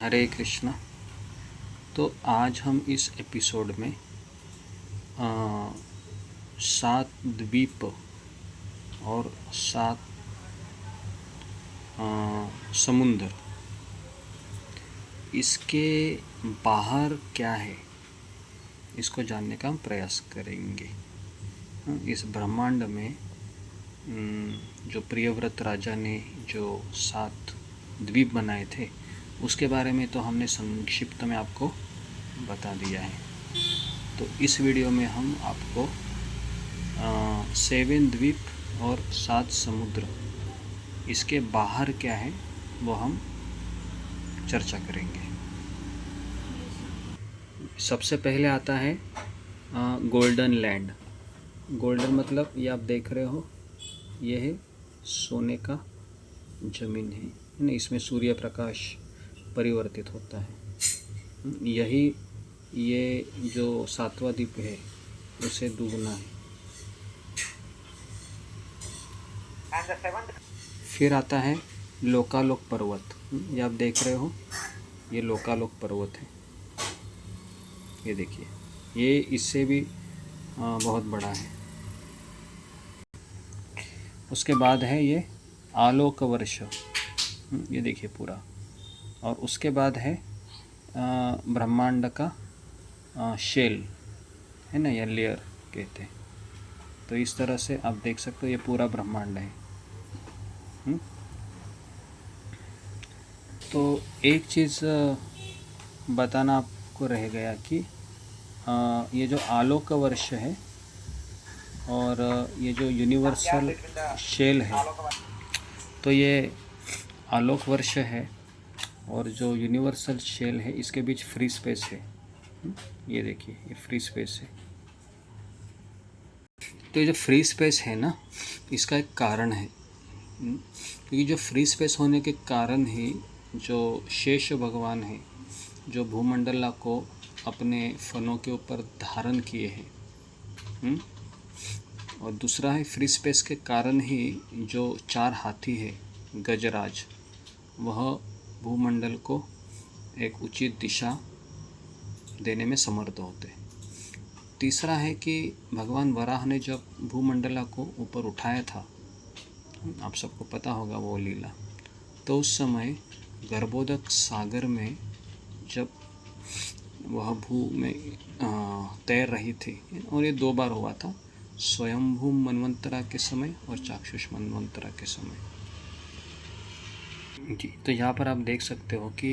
हरे कृष्णा। तो आज हम इस एपिसोड में 7 द्वीप और 7 समुद्र, इसके बाहर क्या है इसको जानने का हम प्रयास करेंगे। इस ब्रह्मांड में जो प्रियव्रत राजा ने जो 7 द्वीप बनाए थे उसके बारे में तो हमने संक्षिप्त में आपको बता दिया है। तो इस वीडियो में हम आपको 7 द्वीप और 7 समुद्र, इसके बाहर क्या है वो हम चर्चा करेंगे। सबसे पहले आता है गोल्डन लैंड। गोल्डन मतलब ये आप देख रहे हो, ये है सोने का ज़मीन है ना, इसमें सूर्य प्रकाश परिवर्तित होता है। यही ये जो 7वां द्वीप है उसे दुगना है। फिर आता है लोकालोक पर्वत। ये आप देख रहे हो, ये लोकालोक पर्वत है। ये देखिए, ये इससे भी बहुत बड़ा है। उसके बाद है ये आलोक वर्ष, ये देखिए पूरा। और उसके बाद है ब्रह्मांड का शेल है ना, या लेयर कहते हैं। तो इस तरह से आप देख सकते हो ये पूरा ब्रह्मांड है। तो एक चीज़ बताना आपको रह गया कि ये जो आलोक वर्ष है और ये जो यूनिवर्सल शेल है, तो ये आलोक वर्ष है और जो यूनिवर्सल शेल है इसके बीच फ्री स्पेस है। ये देखिए, ये फ्री स्पेस है। तो ये जो फ्री स्पेस है ना, इसका एक कारण है, क्योंकि जो फ्री स्पेस होने के कारण ही जो शेष भगवान है, जो भूमंडला को अपने फनों के ऊपर धारण किए हैं, और दूसरा है फ्री स्पेस के कारण ही जो 4 हाथी है गजराज, वह भूमंडल को एक उचित दिशा देने में समर्थ होते हैं। तीसरा है कि भगवान वराह ने जब भूमंडला को ऊपर उठाया था, आप सबको पता होगा वो लीला, तो उस समय गर्भोदक सागर में जब वह भू में तैर रही थी, और ये 2 बार हुआ था, स्वयंभू मनवंतरा के समय और चाक्षुष मनवंतरा के समय जी। तो यहाँ पर आप देख सकते हो कि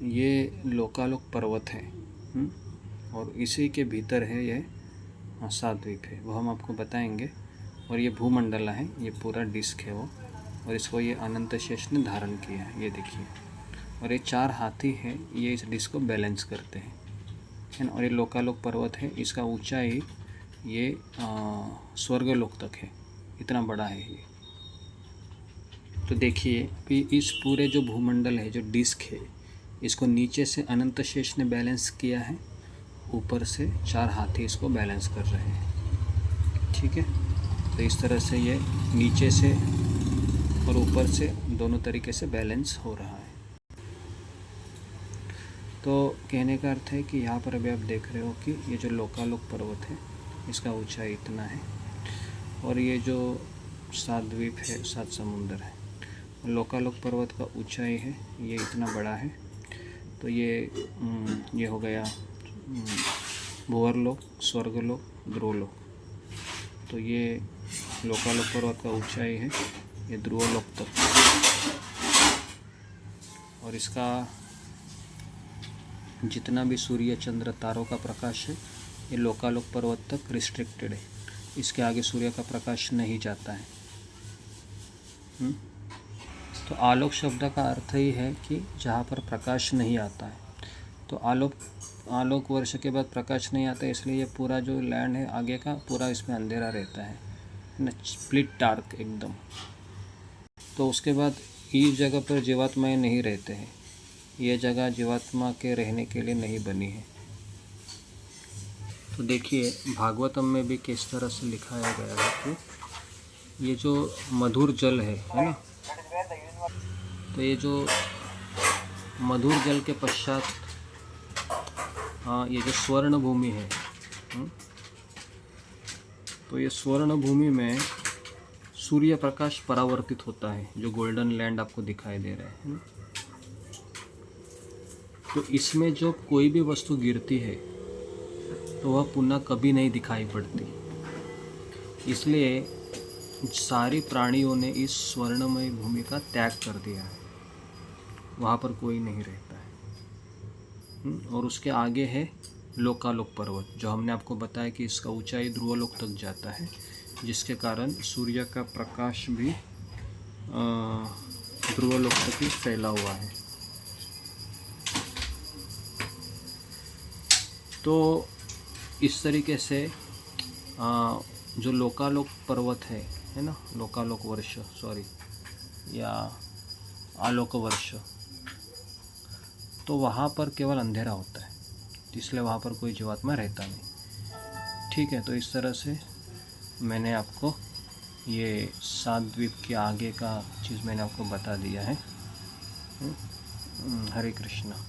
ये लोकालोक पर्वत है, और इसी के भीतर है ये 7 द्वीप है, वो हम आपको बताएंगे। और ये भूमंडला है, ये पूरा डिस्क है वो, और इसको ये अनंत शेष ने धारण किया है, ये देखिए। और ये 4 हाथी हैं, ये इस डिस्क को बैलेंस करते हैं, है ना। और ये लोकालोक पर्वत है, इसका ऊंचाई ये स्वर्गलोक तक है, इतना बड़ा है ये। तो देखिए कि इस पूरे जो भूमंडल है, जो डिस्क है, इसको नीचे से अनंत शेष ने बैलेंस किया है, ऊपर से 4 हाथी इसको बैलेंस कर रहे हैं, ठीक है। तो इस तरह से ये नीचे से और ऊपर से दोनों तरीके से बैलेंस हो रहा है। तो कहने का अर्थ है कि यहाँ पर अभी आप देख रहे हो कि ये जो लोकालोक पर्वत है इसका ऊंचाई इतना है, और ये जो 7 द्वीप है, 7 समुंदर है, लोकालोक पर्वत का ऊंचाई है ये इतना बड़ा है। तो ये हो गया भूवर्लोक, स्वर्गलोक, ध्रुवलोक। तो ये लोकालोक पर्वत का ऊंचाई है ये ध्रुवलोक तक, और इसका जितना भी सूर्य चंद्र तारों का प्रकाश है ये लोकालोक पर्वत तक रिस्ट्रिक्टेड है, इसके आगे सूर्य का प्रकाश नहीं जाता है। तो आलोक शब्द का अर्थ ही है कि जहाँ पर प्रकाश नहीं आता है। तो आलोक वर्ष के बाद प्रकाश नहीं आता है, इसलिए ये पूरा जो लैंड है आगे का पूरा इसमें अंधेरा रहता है ना, स्प्लिट डार्क एकदम। तो उसके बाद इस जगह पर जीवात्माएं नहीं रहते हैं, ये जगह जीवात्मा के रहने के लिए नहीं बनी है। तो देखिए भागवतम में भी किस तरह से लिखाया गया है कि ये जो मधुर जल है ना, तो ये जो मधुर जल के पश्चात हाँ, ये जो स्वर्ण भूमि है, तो ये स्वर्ण भूमि में सूर्य प्रकाश परावर्तित होता है, जो गोल्डन लैंड आपको दिखाई दे रहा है। तो इसमें जो कोई भी वस्तु गिरती है तो वह पुनः कभी नहीं दिखाई पड़ती। इसलिए सारी प्राणियों ने इस स्वर्णमय भूमि का त्याग कर दिया है, वहाँ पर कोई नहीं रहता है। और उसके आगे है लोकालोक पर्वत, जो हमने आपको बताया कि इसका ऊंचाई ध्रुवलोक तक जाता है, जिसके कारण सूर्य का प्रकाश भी ध्रुवलोक तक ही फैला हुआ है। तो इस तरीके से जो लोकालोक पर्वत है ना, लोकालोक वर्ष सॉरी या आलोक वर्ष, तो वहाँ पर केवल अंधेरा होता है, इसलिए वहाँ पर कोई जीवात्मा रहता नहीं। ठीक है, तो इस तरह से मैंने आपको ये 7 द्वीप के आगे का चीज़ मैंने आपको बता दिया है। हरे कृष्णा।